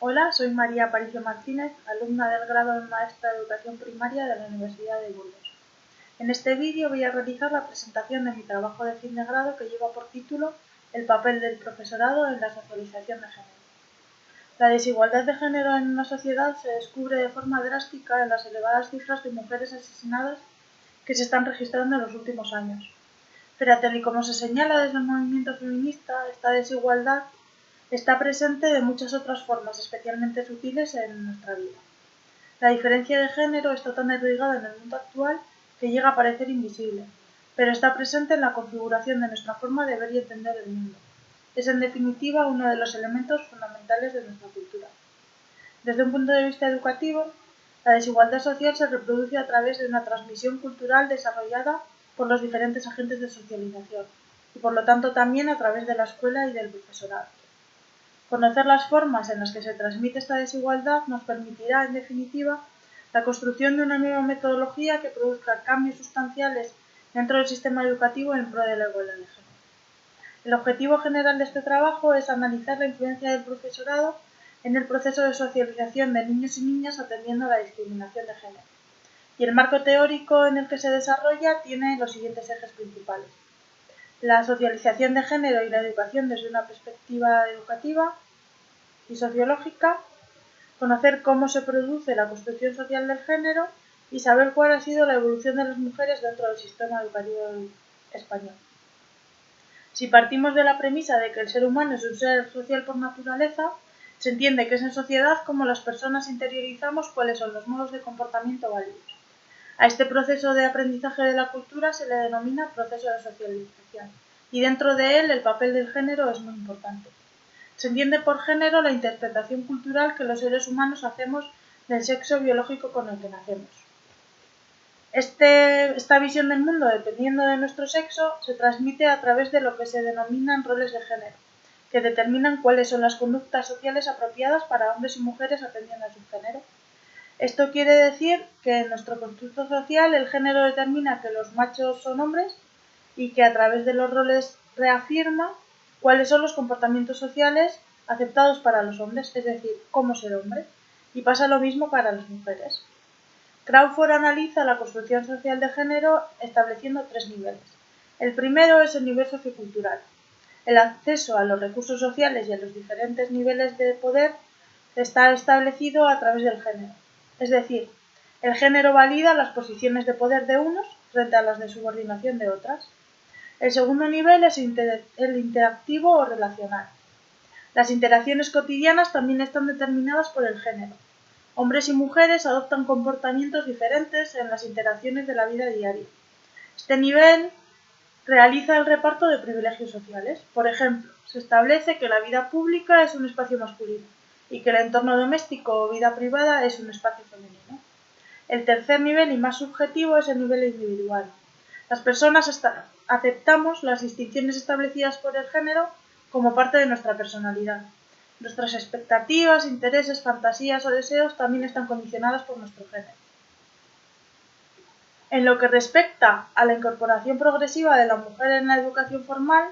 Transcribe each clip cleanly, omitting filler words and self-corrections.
Hola, soy María Aparicio Martínez, alumna del grado de Maestra de Educación Primaria de la Universidad de Burgos. En este vídeo voy a realizar la presentación de mi trabajo de fin de grado que lleva por título El papel del profesorado en la socialización de género. La desigualdad de género en una sociedad se descubre de forma drástica en las elevadas cifras de mujeres asesinadas que se están registrando en los últimos años. Pero tal y como se señala desde el movimiento feminista, esta desigualdad está presente de muchas otras formas especialmente sutiles en nuestra vida. La diferencia de género está tan arraigada en el mundo actual que llega a parecer invisible, pero está presente en la configuración de nuestra forma de ver y entender el mundo. Es en definitiva uno de los elementos fundamentales de nuestra cultura. Desde un punto de vista educativo, la desigualdad social se reproduce a través de una transmisión cultural desarrollada por los diferentes agentes de socialización y por lo tanto también a través de la escuela y del profesorado. Conocer las formas en las que se transmite esta desigualdad nos permitirá, en definitiva, la construcción de una nueva metodología que produzca cambios sustanciales dentro del sistema educativo en pro de la igualdad de género. El objetivo general de este trabajo es analizar la influencia del profesorado en el proceso de socialización de niños y niñas atendiendo a la discriminación de género. Y el marco teórico en el que se desarrolla tiene los siguientes ejes principales: la socialización de género y la educación desde una perspectiva educativa y sociológica, conocer cómo se produce la construcción social del género y saber cuál ha sido la evolución de las mujeres dentro del sistema educativo español. Si partimos de la premisa de que el ser humano es un ser social por naturaleza, se entiende que es en sociedad como las personas interiorizamos cuáles son los modos de comportamiento válidos. A este proceso de aprendizaje de la cultura se le denomina proceso de socialización, y dentro de él el papel del género es muy importante. Se entiende por género la interpretación cultural que los seres humanos hacemos del sexo biológico con el que nacemos. Esta visión del mundo, dependiendo de nuestro sexo, se transmite a través de lo que se denominan roles de género, que determinan cuáles son las conductas sociales apropiadas para hombres y mujeres atendiendo a su género. Esto quiere decir que en nuestro constructo social el género determina que los machos son hombres y que a través de los roles reafirma cuáles son los comportamientos sociales aceptados para los hombres, es decir, cómo ser hombre, y pasa lo mismo para las mujeres. Crawford analiza la construcción social de género estableciendo tres niveles. El primero es el nivel sociocultural. El acceso a los recursos sociales y a los diferentes niveles de poder está establecido a través del género. Es decir, el género valida las posiciones de poder de unos frente a las de subordinación de otras. El segundo nivel es el interactivo o relacional. Las interacciones cotidianas también están determinadas por el género. Hombres y mujeres adoptan comportamientos diferentes en las interacciones de la vida diaria. Este nivel realiza el reparto de privilegios sociales. Por ejemplo, se establece que la vida pública es un espacio masculino y que el entorno doméstico o vida privada es un espacio femenino. El tercer nivel y más subjetivo es el nivel individual. Las personas aceptamos las distinciones establecidas por el género como parte de nuestra personalidad. Nuestras expectativas, intereses, fantasías o deseos también están condicionadas por nuestro género. En lo que respecta a la incorporación progresiva de la mujer en la educación formal,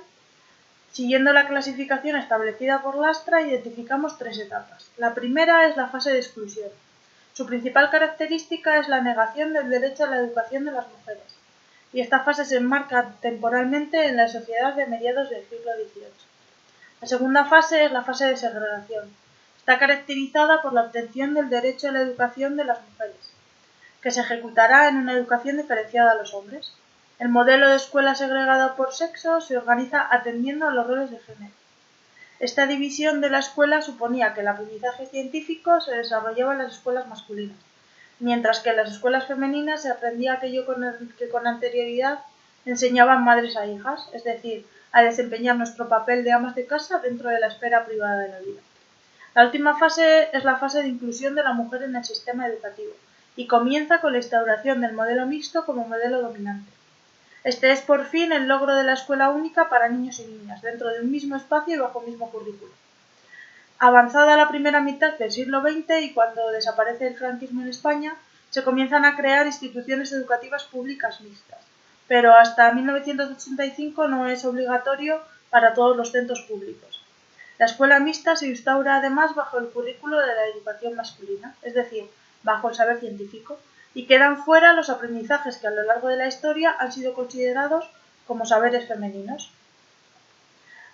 siguiendo la clasificación establecida por Lastra, identificamos tres etapas. La primera es la fase de exclusión. Su principal característica es la negación del derecho a la educación de las mujeres, y esta fase se enmarca temporalmente en la sociedad de mediados del siglo XVIII. La segunda fase es la fase de segregación. Está caracterizada por la obtención del derecho a la educación de las mujeres, que se ejecutará en una educación diferenciada a los hombres. El modelo de escuela segregada por sexo se organiza atendiendo a los roles de género. Esta división de la escuela suponía que el aprendizaje científico se desarrollaba en las escuelas masculinas, mientras que en las escuelas femeninas se aprendía aquello que con anterioridad enseñaban madres a hijas, es decir, a desempeñar nuestro papel de amas de casa dentro de la esfera privada de la vida. La última fase es la fase de inclusión de la mujer en el sistema educativo y comienza con la instauración del modelo mixto como modelo dominante. Este es por fin el logro de la escuela única para niños y niñas, dentro de un mismo espacio y bajo un mismo currículo. Avanzada la primera mitad del siglo XX y cuando desaparece el franquismo en España, se comienzan a crear instituciones educativas públicas mixtas, pero hasta 1985 no es obligatorio para todos los centros públicos. La escuela mixta se instaura además bajo el currículo de la educación masculina, es decir, bajo el saber científico, y quedan fuera los aprendizajes que a lo largo de la historia han sido considerados como saberes femeninos.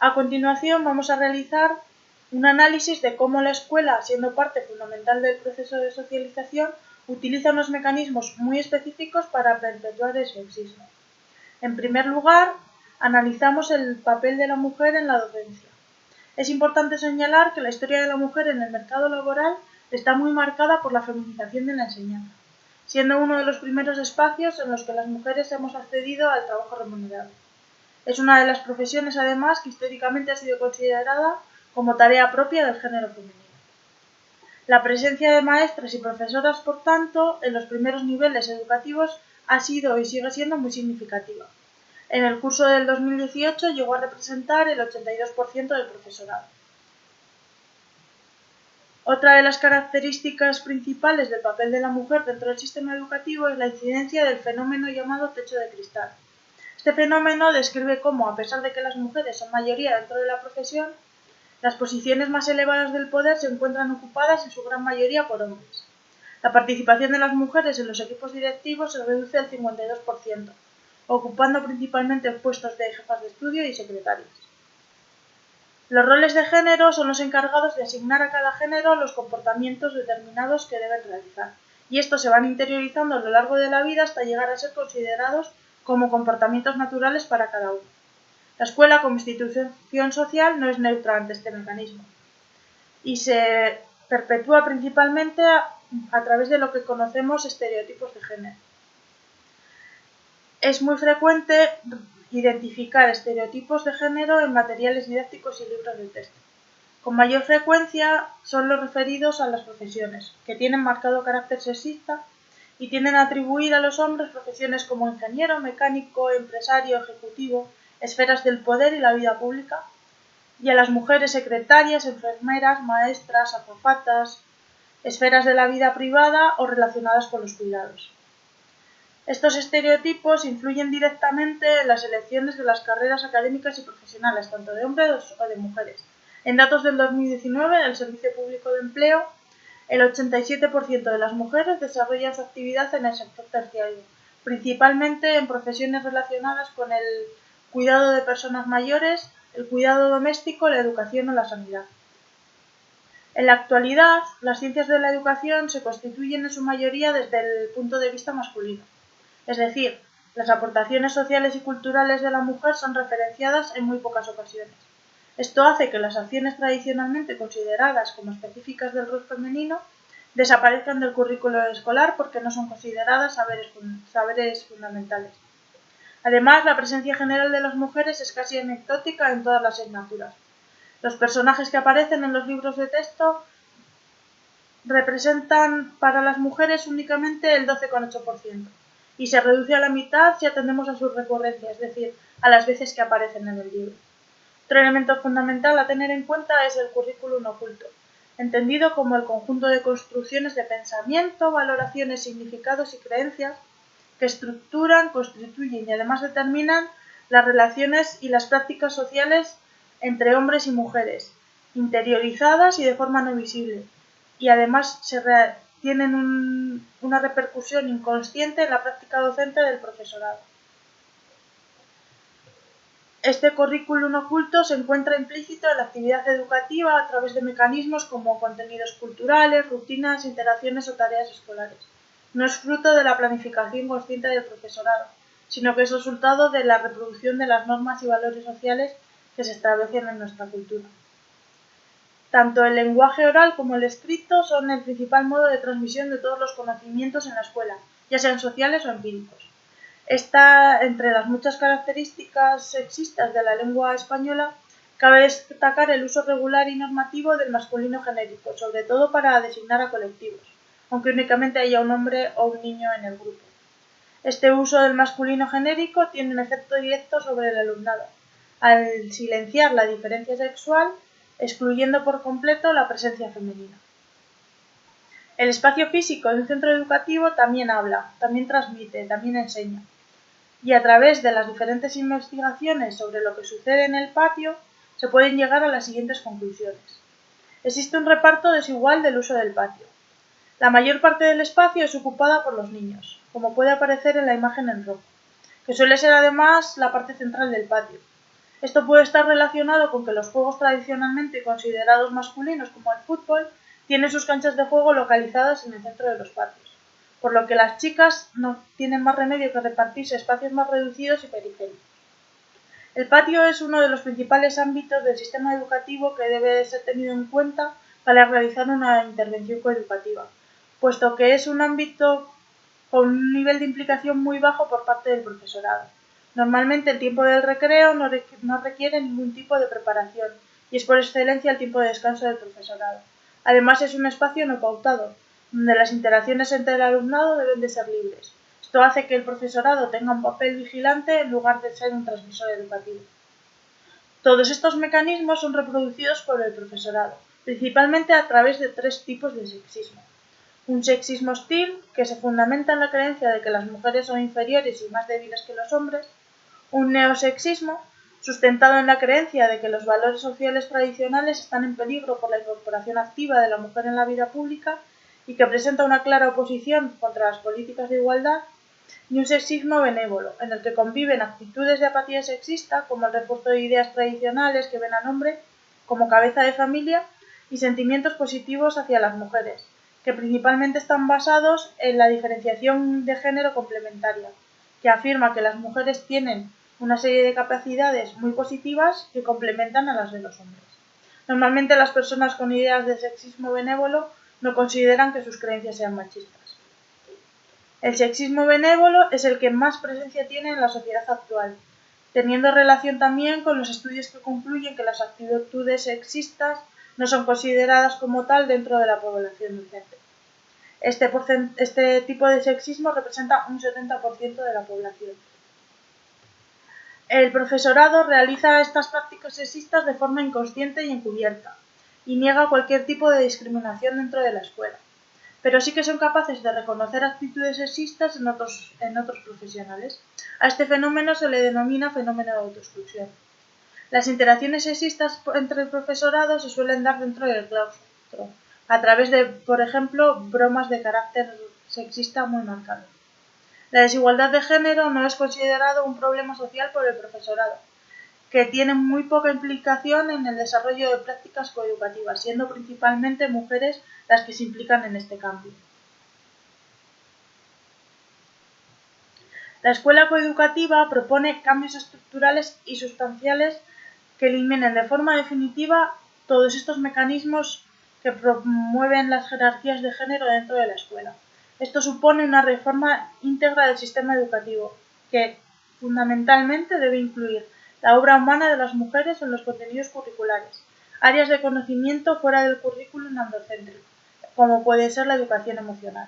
A continuación vamos a realizar un análisis de cómo la escuela, siendo parte fundamental del proceso de socialización, utiliza unos mecanismos muy específicos para perpetuar el sexismo. En primer lugar, analizamos el papel de la mujer en la docencia. Es importante señalar que la historia de la mujer en el mercado laboral está muy marcada por la feminización de la enseñanza, siendo uno de los primeros espacios en los que las mujeres hemos accedido al trabajo remunerado. Es una de las profesiones, además, que históricamente ha sido considerada como tarea propia del género femenino. La presencia de maestras y profesoras, por tanto, en los primeros niveles educativos ha sido y sigue siendo muy significativa. En el curso del 2018 llegó a representar el 82% del profesorado. Otra de las características principales del papel de la mujer dentro del sistema educativo es la incidencia del fenómeno llamado techo de cristal. Este fenómeno describe cómo, a pesar de que las mujeres son mayoría dentro de la profesión, las posiciones más elevadas del poder se encuentran ocupadas en su gran mayoría por hombres. La participación de las mujeres en los equipos directivos se reduce al 52%, ocupando principalmente puestos de jefas de estudio y secretarias. Los roles de género son los encargados de asignar a cada género los comportamientos determinados que deben realizar, y estos se van interiorizando a lo largo de la vida hasta llegar a ser considerados como comportamientos naturales para cada uno. La escuela, como institución social, no es neutra ante este mecanismo y se perpetúa principalmente a través de lo que conocemos estereotipos de género. Es muy frecuente identificar estereotipos de género en materiales didácticos y libros de texto. Con mayor frecuencia son los referidos a las profesiones, que tienen marcado carácter sexista y tienden a atribuir a los hombres profesiones como ingeniero, mecánico, empresario, ejecutivo, esferas del poder y la vida pública, y a las mujeres secretarias, enfermeras, maestras, azafatas, esferas de la vida privada o relacionadas con los cuidados. Estos estereotipos influyen directamente en las elecciones de las carreras académicas y profesionales, tanto de hombres o de mujeres. En datos del 2019 del Servicio Público de Empleo, el 87% de las mujeres desarrollan su actividad en el sector terciario, principalmente en profesiones relacionadas con el cuidado de personas mayores, el cuidado doméstico, la educación o la sanidad. En la actualidad, las ciencias de la educación se constituyen en su mayoría desde el punto de vista masculino. Es decir, las aportaciones sociales y culturales de la mujer son referenciadas en muy pocas ocasiones. Esto hace que las acciones tradicionalmente consideradas como específicas del rol femenino desaparezcan del currículo escolar porque no son consideradas saberes fundamentales. Además, la presencia general de las mujeres es casi anecdótica en todas las asignaturas. Los personajes que aparecen en los libros de texto representan para las mujeres únicamente el 12,8%. Y se reduce a la mitad si atendemos a su recurrencia, es decir, a las veces que aparecen en el libro. Otro elemento fundamental a tener en cuenta es el currículum oculto, entendido como el conjunto de construcciones de pensamiento, valoraciones, significados y creencias que estructuran, constituyen y además determinan las relaciones y las prácticas sociales entre hombres y mujeres, interiorizadas y de forma no visible, y además tienen una repercusión inconsciente en la práctica docente del profesorado. Este currículum oculto se encuentra implícito en la actividad educativa a través de mecanismos como contenidos culturales, rutinas, interacciones o tareas escolares. No es fruto de la planificación consciente del profesorado, sino que es resultado de la reproducción de las normas y valores sociales que se establecen en nuestra cultura. Tanto el lenguaje oral como el escrito son el principal modo de transmisión de todos los conocimientos en la escuela, ya sean sociales o empíricos. Está entre las muchas características sexistas de la lengua española, cabe destacar el uso regular y normativo del masculino genérico, sobre todo para designar a colectivos, aunque únicamente haya un hombre o un niño en el grupo. Este uso del masculino genérico tiene un efecto directo sobre el alumnado, al silenciar la diferencia sexual, excluyendo por completo la presencia femenina. El espacio físico de un centro educativo también habla, también transmite, también enseña. Y a través de las diferentes investigaciones sobre lo que sucede en el patio, se pueden llegar a las siguientes conclusiones. Existe un reparto desigual del uso del patio. La mayor parte del espacio es ocupada por los niños, como puede aparecer en la imagen en rojo, que suele ser además la parte central del patio. Esto puede estar relacionado con que los juegos tradicionalmente considerados masculinos, como el fútbol, tienen sus canchas de juego localizadas en el centro de los patios, por lo que las chicas no tienen más remedio que repartirse espacios más reducidos y periféricos. El patio es uno de los principales ámbitos del sistema educativo que debe ser tenido en cuenta para realizar una intervención coeducativa, puesto que es un ámbito con un nivel de implicación muy bajo por parte del profesorado. Normalmente el tiempo del recreo no requiere ningún tipo de preparación y es por excelencia el tiempo de descanso del profesorado. Además es un espacio no pautado, donde las interacciones entre el alumnado deben de ser libres. Esto hace que el profesorado tenga un papel vigilante en lugar de ser un transmisor educativo. Todos estos mecanismos son reproducidos por el profesorado, principalmente a través de tres tipos de sexismo. Un sexismo hostil, que se fundamenta en la creencia de que las mujeres son inferiores y más débiles que los hombres. Un neosexismo, sustentado en la creencia de que los valores sociales tradicionales están en peligro por la incorporación activa de la mujer en la vida pública y que presenta una clara oposición contra las políticas de igualdad. Y un sexismo benévolo, en el que conviven actitudes de apatía sexista, como el refuerzo de ideas tradicionales que ven al hombre como cabeza de familia, y sentimientos positivos hacia las mujeres, que principalmente están basados en la diferenciación de género complementaria, que afirma que las mujeres tienen una serie de capacidades muy positivas que complementan a las de los hombres. Normalmente las personas con ideas de sexismo benévolo no consideran que sus creencias sean machistas. El sexismo benévolo es el que más presencia tiene en la sociedad actual, teniendo relación también con los estudios que concluyen que las actitudes sexistas no son consideradas como tal dentro de la población docente. Este tipo de sexismo representa un 70% de la población. El profesorado realiza estas prácticas sexistas de forma inconsciente y encubierta, y niega cualquier tipo de discriminación dentro de la escuela, pero sí que son capaces de reconocer actitudes sexistas en otros profesionales. A este fenómeno se le denomina fenómeno de autoexclusión. Las interacciones sexistas entre el profesorado se suelen dar dentro del claustro, a través de, por ejemplo, bromas de carácter sexista muy marcado. La desigualdad de género no es considerado un problema social por el profesorado, que tiene muy poca implicación en el desarrollo de prácticas coeducativas, siendo principalmente mujeres las que se implican en este cambio. La escuela coeducativa propone cambios estructurales y sustanciales que eliminen de forma definitiva todos estos mecanismos que promueven las jerarquías de género dentro de la escuela. Esto supone una reforma íntegra del sistema educativo, que fundamentalmente debe incluir la obra humana de las mujeres en los contenidos curriculares, áreas de conocimiento fuera del currículum androcéntrico, como puede ser la educación emocional,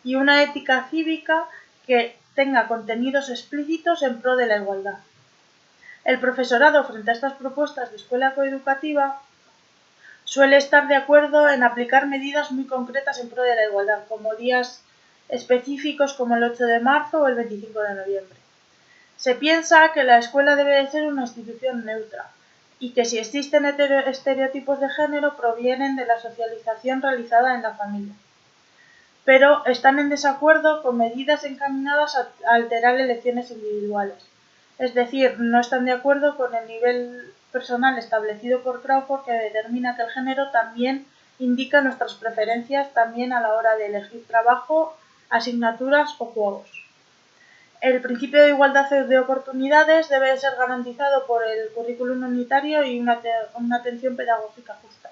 y una ética cívica que tenga contenidos explícitos en pro de la igualdad. El profesorado, frente a estas propuestas de escuela coeducativa, suele estar de acuerdo en aplicar medidas muy concretas en pro de la igualdad, como días específicos como el 8 de marzo o el 25 de noviembre. Se piensa que la escuela debe de ser una institución neutra y que si existen estereotipos de género provienen de la socialización realizada en la familia, pero están en desacuerdo con medidas encaminadas a alterar elecciones individuales. Es decir, no están de acuerdo con el nivel personal establecido por Crawford, que determina que el género también indica nuestras preferencias también a la hora de elegir trabajo, asignaturas o juegos. El principio de igualdad de oportunidades debe ser garantizado por el currículum unitario y una atención pedagógica justa.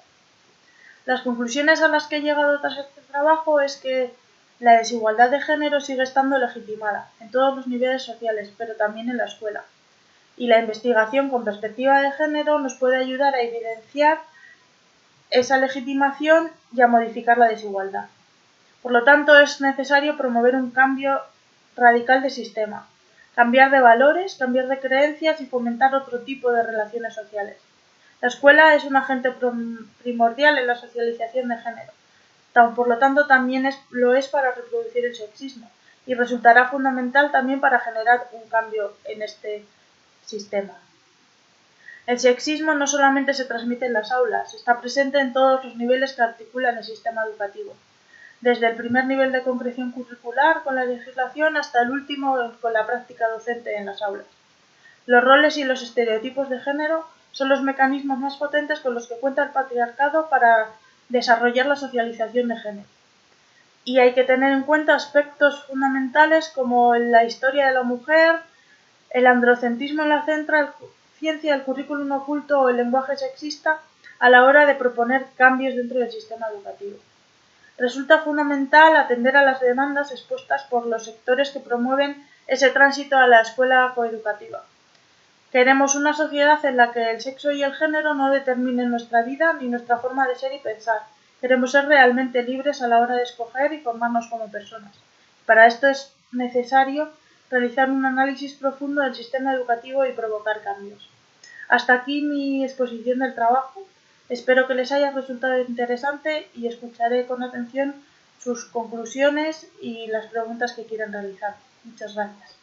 Las conclusiones a las que he llegado tras este trabajo es que la desigualdad de género sigue estando legitimada en todos los niveles sociales, pero también en la escuela. Y la investigación con perspectiva de género nos puede ayudar a evidenciar esa legitimación y a modificar la desigualdad. Por lo tanto, es necesario promover un cambio radical de sistema, cambiar de valores, cambiar de creencias y fomentar otro tipo de relaciones sociales. La escuela es un agente primordial en la socialización de género. Por lo tanto, también lo es para reproducir el sexismo y resultará fundamental también para generar un cambio en este sistema. El sexismo no solamente se transmite en las aulas, está presente en todos los niveles que articulan el sistema educativo, desde el primer nivel de concreción curricular con la legislación hasta el último con la práctica docente en las aulas. Los roles y los estereotipos de género son los mecanismos más potentes con los que cuenta el patriarcado para desarrollar la socialización de género. Y hay que tener en cuenta aspectos fundamentales como la historia de la mujer, el androcentrismo en la ciencia, el currículum oculto o el lenguaje sexista a la hora de proponer cambios dentro del sistema educativo. Resulta fundamental atender a las demandas expuestas por los sectores que promueven ese tránsito a la escuela coeducativa. Queremos una sociedad en la que el sexo y el género no determinen nuestra vida ni nuestra forma de ser y pensar. Queremos ser realmente libres a la hora de escoger y formarnos como personas. Para esto es necesario realizar un análisis profundo del sistema educativo y provocar cambios. Hasta aquí mi exposición del trabajo. Espero que les haya resultado interesante y escucharé con atención sus conclusiones y las preguntas que quieran realizar. Muchas gracias.